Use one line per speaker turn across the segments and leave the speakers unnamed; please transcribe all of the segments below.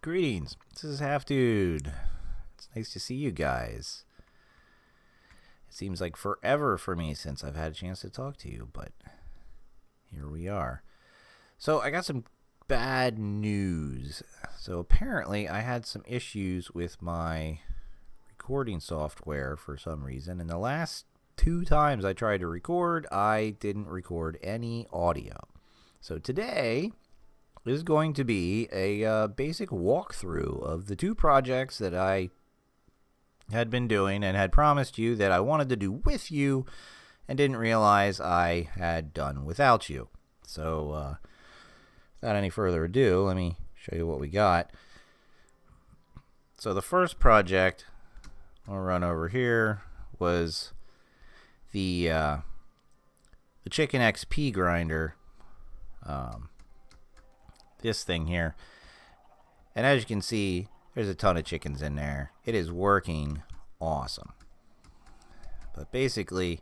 Greetings, this is Half Dude. It's nice to see you guys. It seems like forever for me since I've had a chance to talk to you, but here we are. So I got some bad news. So apparently I had some issues with my recording software for some reason, and the last 2 times I tried to record, I didn't record any audio. So today is going to be a basic walkthrough of the 2 projects that I had been doing and had promised you that I wanted to do with you and didn't realize I had done without you. So without any further ado, let me show you what we got. So the first project I'll run over here was the Chicken XP grinder. This thing here, and as you can see, there's a ton of chickens in there. It is working awesome. But basically,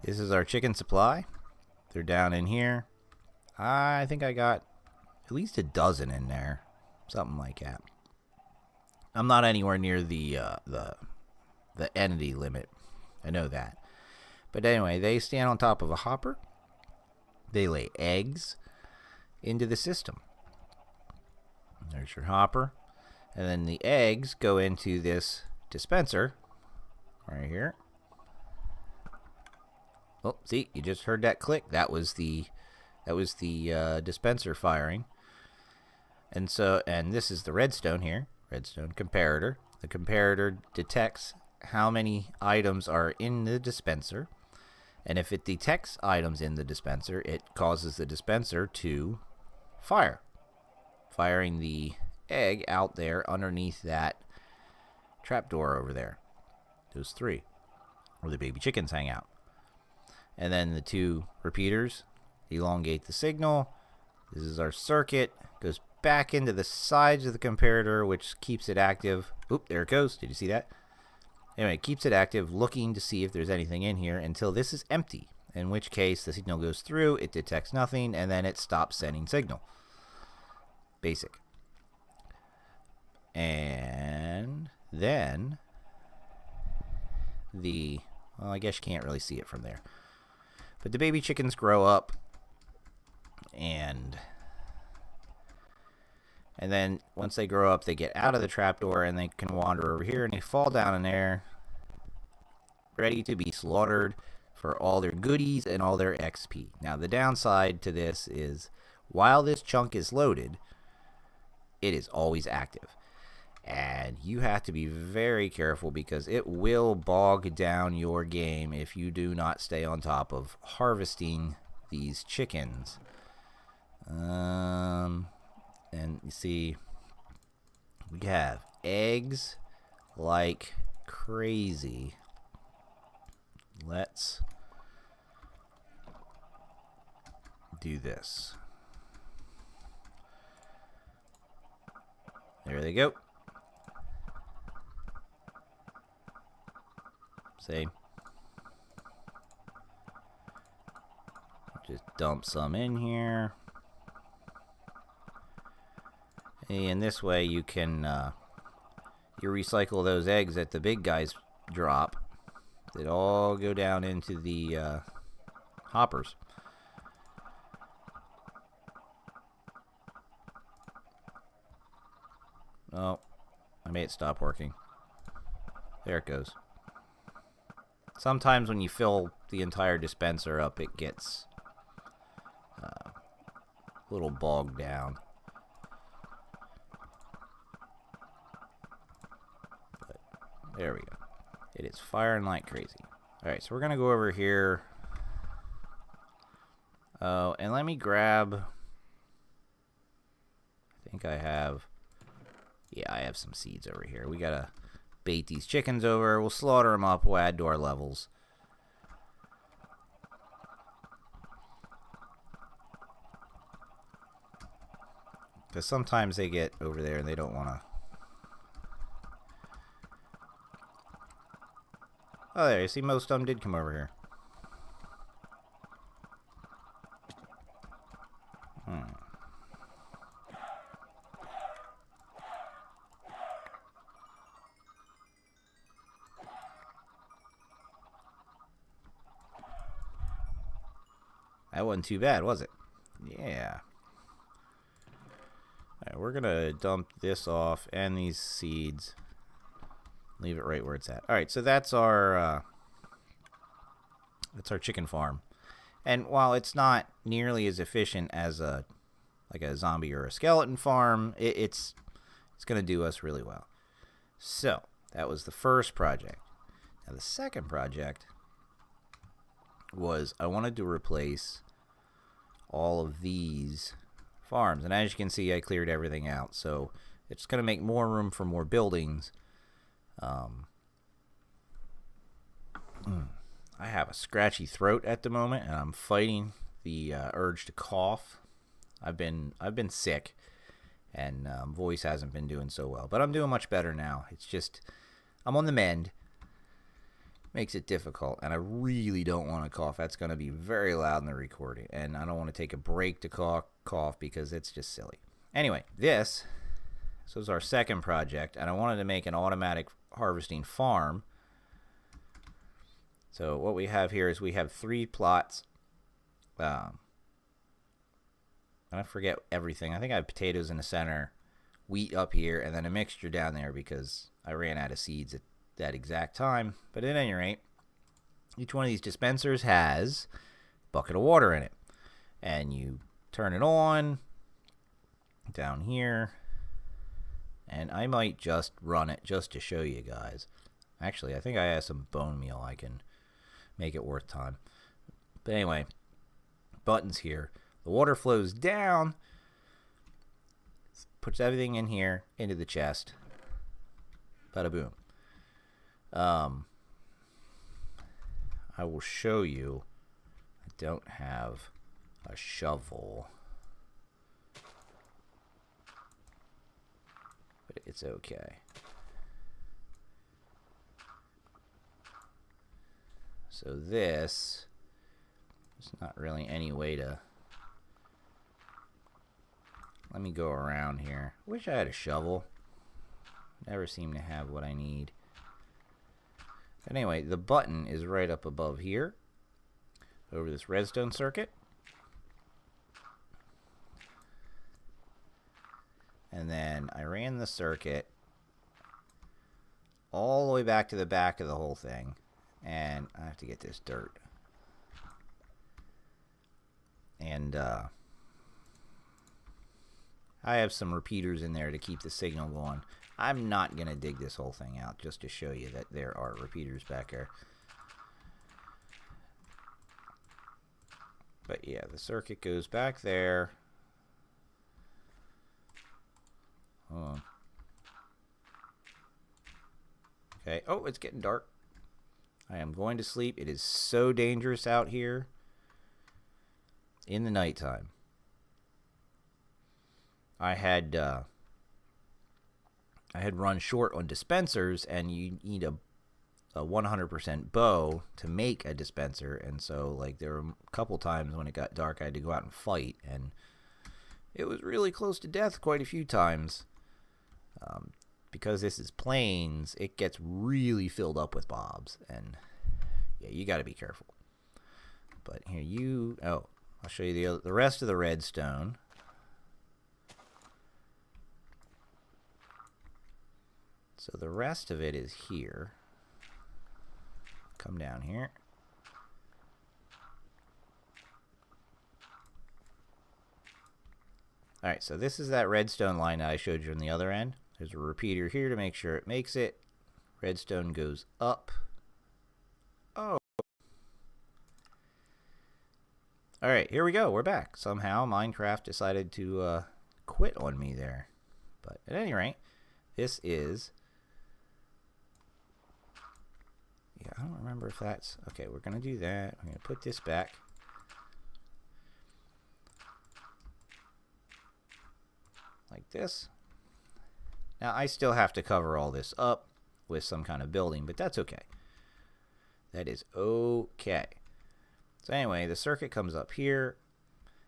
this is our chicken supply. They're down in here. I think I got at least a dozen in there, something like that. I'm not anywhere near the entity limit. I know that. But anyway, they stand on top of a hopper. They lay eggs into the system. There's your hopper, and then the eggs go into this dispenser right here. Oh, see, you just heard that click. That was the dispenser firing. And this is the redstone here, redstone comparator. The comparator detects how many items are in the dispenser, and if it detects items in the dispenser, it causes the dispenser to fire, firing the egg out there underneath that trapdoor over there. Those 3, where the baby chickens hang out. And then the 2 repeaters elongate the signal. This is our circuit. Goes back into the sides of the comparator, which keeps it active. Oop, there it goes. Did you see that? Anyway, it keeps it active, looking to see if there's anything in here until this is empty, in which case the signal goes through, it detects nothing, and then it stops sending signal. Basic. And then well, I guess you can't really see it from there. But the baby chickens grow up, and then once they grow up, they get out of the trapdoor and they can wander over here, and they fall down in there, ready to be slaughtered for all their goodies and all their XP. Now, the downside to this is, while this chunk is loaded, it is always active. And you have to be very careful because it will bog down your game if you do not stay on top of harvesting these chickens. And you see, we have eggs like crazy. Let's do this. There they go. See? Just dump some in here. And this way you can you recycle those eggs that the big guys drop. They all go down into the hoppers. Oh, I made it stop working. There it goes. Sometimes when you fill the entire dispenser up, it gets a little bogged down. But there we go. It is firing like crazy. Alright, so we're going to go over here. Oh, and let me grab... I think I have... Yeah, I have some seeds over here. We got to bait these chickens over. We'll slaughter them up. We'll add to our levels. Because sometimes they get over there and they don't want to... Oh, there, you see, most of them did come over here. That wasn't too bad, was it? Yeah. Alright, we're gonna dump this off and these seeds. Leave it right where it's at. Alright, so that's our chicken farm. And while it's not nearly as efficient as like a zombie or a skeleton farm, it's gonna do us really well. So that was the first project. Now the second project was I wanted to replace all of these farms, and as you can see, I cleared everything out, so it's going to make more room for more buildings. I have a scratchy throat at the moment, and I'm fighting the urge to cough. I've been sick, and voice hasn't been doing so well, but I'm doing much better now. It's just I'm on the mend. Makes it difficult, and I really don't want to cough. That's going to be very loud in the recording, and I don't want to take a break to cough because it's just silly. Anyway, this was our second project, and I wanted to make an automatic harvesting farm. So what we have here is we have 3 plots. I forget everything. I think I have potatoes in the center, wheat up here, and then a mixture down there because I ran out of seeds at that exact time. But at any rate, each one of these dispensers has a bucket of water in it, and you turn it on down here, and I might just run it just to show you guys. Actually, I think I have some bone meal. I can make it worth time. But anyway, buttons here. The water flows down, puts everything in here into the chest. Bada boom. I will show you. I don't have a shovel, but it's okay. So this is not really any way to. Let me go around here. Wish I had a shovel. Never seem to have what I need. But anyway, the button is right up above here over this redstone circuit. And then I ran the circuit all the way back to the back of the whole thing. And I have to get this dirt. And I have some repeaters in there to keep the signal going. I'm not going to dig this whole thing out just to show you that there are repeaters back there. But yeah, the circuit goes back there. Hold on. Okay. Oh, it's getting dark. I am going to sleep. It is so dangerous out here in the nighttime. I had run short on dispensers, and you need a 100% bow to make a dispenser, and so like there were a couple times when it got dark I had to go out and fight, and it was really close to death quite a few times. Because this is plains, it gets really filled up with mobs, and yeah, you got to be careful. But here I'll show you the rest of the redstone. So the rest of it is here. Come down here. Alright, so this is that redstone line that I showed you on the other end. There's a repeater here to make sure it makes it. Redstone goes up. Oh. Alright, here we go. We're back. Somehow Minecraft decided to quit on me there. But at any rate, this is... Yeah, I don't remember if that's... Okay, we're going to do that. I'm going to put this back. Like this. Now, I still have to cover all this up with some kind of building, but that's okay. That is okay. So anyway, the circuit comes up here,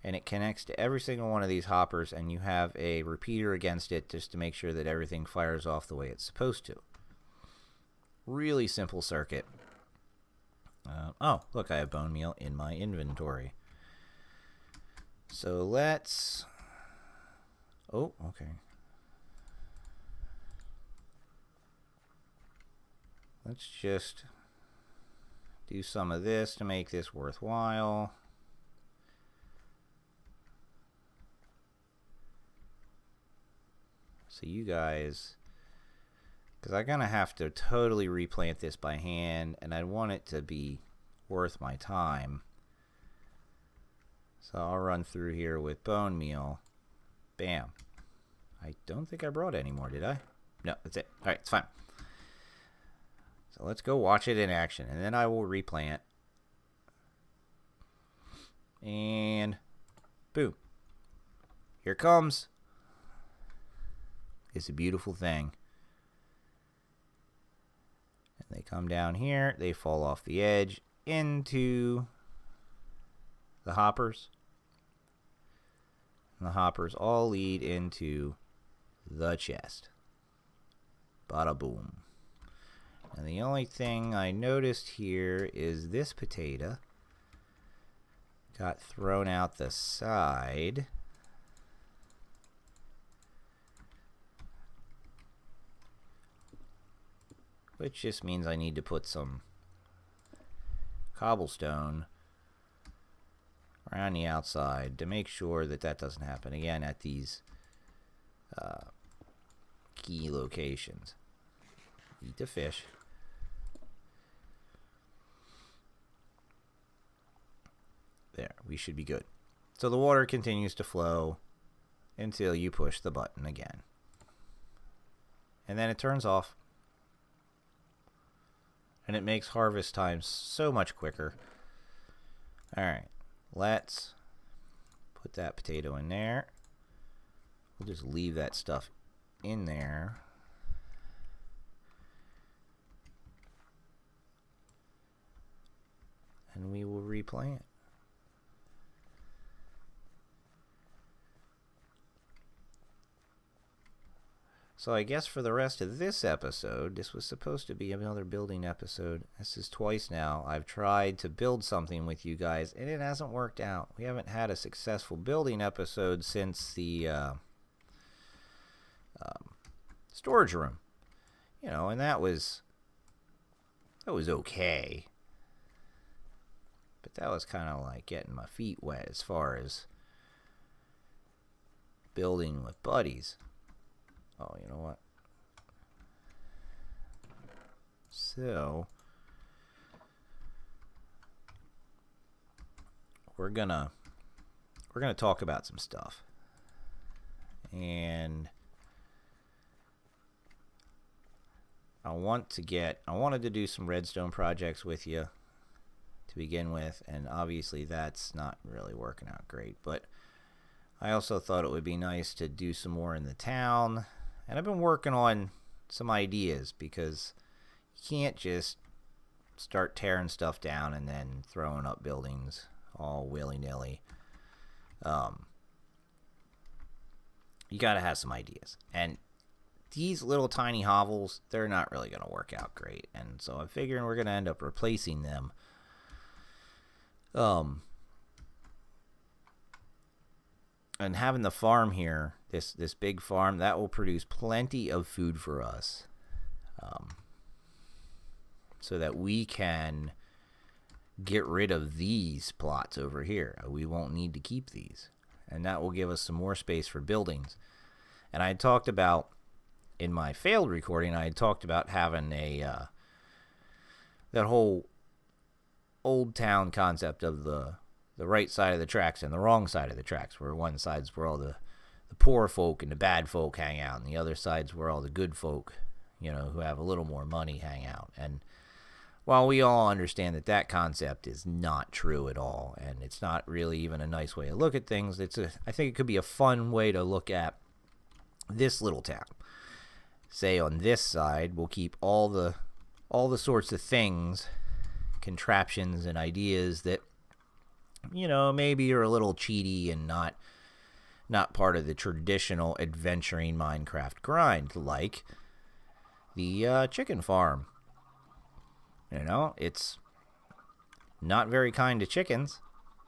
and it connects to every single one of these hoppers, and you have a repeater against it just to make sure that everything fires off the way it's supposed to. Really simple circuit. Oh, look, I have bone meal in my inventory. So let's... Oh, okay. Let's just do some of this to make this worthwhile. So you guys... Because I'm going to have to totally replant this by hand, and I want it to be worth my time. So I'll run through here with bone meal. Bam. I don't think I brought any more, did I? No, that's it. Alright, it's fine. So let's go watch it in action, and then I will replant. And boom. Here it comes. It's a beautiful thing. And they come down here, they fall off the edge into the hoppers. And the hoppers all lead into the chest. Bada boom. And the only thing I noticed here is this potato got thrown out the side. Which just means I need to put some cobblestone around the outside to make sure that that doesn't happen again at these key locations. Eat the fish. There, we should be good. So the water continues to flow until you push the button again. And then it turns off. And it makes harvest time so much quicker. Alright, let's put that potato in there. We'll just leave that stuff in there. And we will replant. So I guess for the rest of this episode, this was supposed to be another building episode. This is twice now I've tried to build something with you guys, and it hasn't worked out. We haven't had a successful building episode since the storage room. You know, and that was okay. But that was kind of like getting my feet wet as far as building with buddies. Oh, you know what? So we're gonna talk about some stuff, and I wanted to do some redstone projects with you to begin with, and obviously that's not really working out great, but I also thought it would be nice to do some more in the town. And I've been working on some ideas, because you can't just start tearing stuff down and then throwing up buildings all willy-nilly. You gotta have some ideas. And these little tiny hovels, they're not really gonna work out great. And so I'm figuring we're gonna end up replacing them. And having the farm here, this big farm, that will produce plenty of food for us, so that we can get rid of these plots over here. We won't need to keep these, and that will give us some more space for buildings. And I had talked about, in my failed recording, I had talked about having a that whole old town concept of the right side of the tracks and the wrong side of the tracks, where one side's where all the poor folk and the bad folk hang out, and the other side's where all the good folk, you know, who have a little more money hang out. And while we all understand that that concept is not true at all, and it's not really even a nice way to look at things, I think it could be a fun way to look at this little town. Say on this side, we'll keep all the sorts of things, contraptions and ideas that, you know, maybe are a little cheaty and not part of the traditional adventuring Minecraft grind, like the chicken farm. You know, it's not very kind to chickens,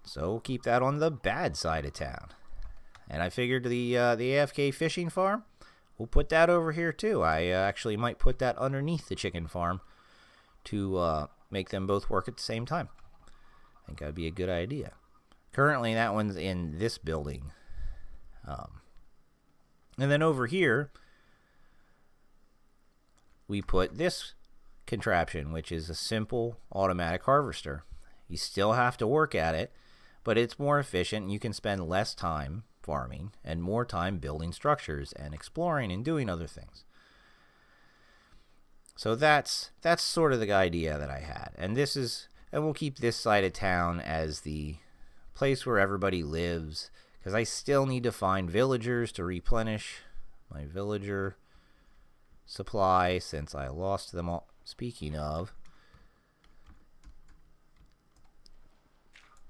So we'll keep that on the bad side of town. And I figured the AFK fishing farm, we'll put that over here too. I actually might put that underneath the chicken farm to make them both work at the same time. I think that'd be a good idea. Currently, that one's in this building. And then over here, we put this contraption, which is a simple automatic harvester. You still have to work at it, but it's more efficient. You can spend less time farming and more time building structures and exploring and doing other things. So that's sort of the idea that I had. And we'll keep this side of town as the place where everybody lives, because I still need to find villagers to replenish my villager supply since I lost them all. Speaking of,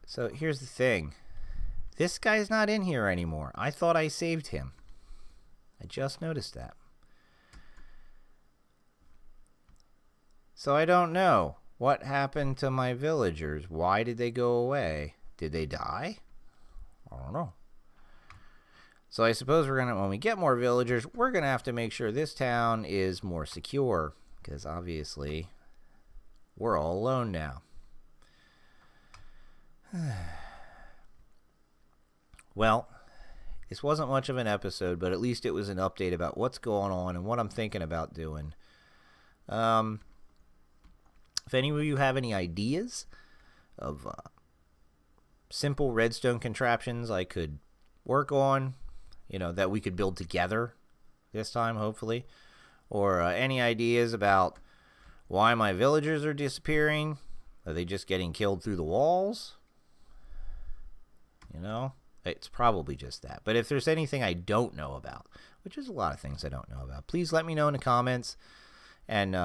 so here's the thing. This guy's not in here anymore. I thought I saved him. I just noticed that. So I don't know what happened to my villagers. Why did they go away? Did they die? I don't know. So I suppose when we get more villagers, we're gonna have to make sure this town is more secure, because obviously we're all alone now. Well, this wasn't much of an episode, but at least it was an update about what's going on and what I'm thinking about doing. If any of you have any ideas of simple redstone contraptions I could work on, that we could build together this time, hopefully, or any ideas about why my villagers are disappearing, are they just getting killed through the walls? It's probably just that. But if there's anything I don't know about, which is a lot of things I don't know about, please let me know in the comments. And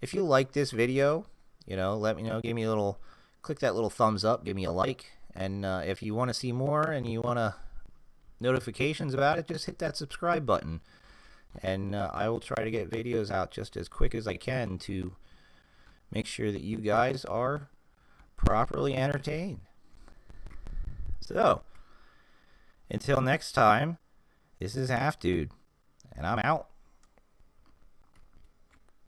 if you like this video, let me know. Give me a little, click that little thumbs up, give me a like. And if you want to see more and you want notifications about it, just hit that subscribe button. And I will try to get videos out just as quick as I can to make sure that you guys are properly entertained. So, until next time, this is Half Dude, and I'm out.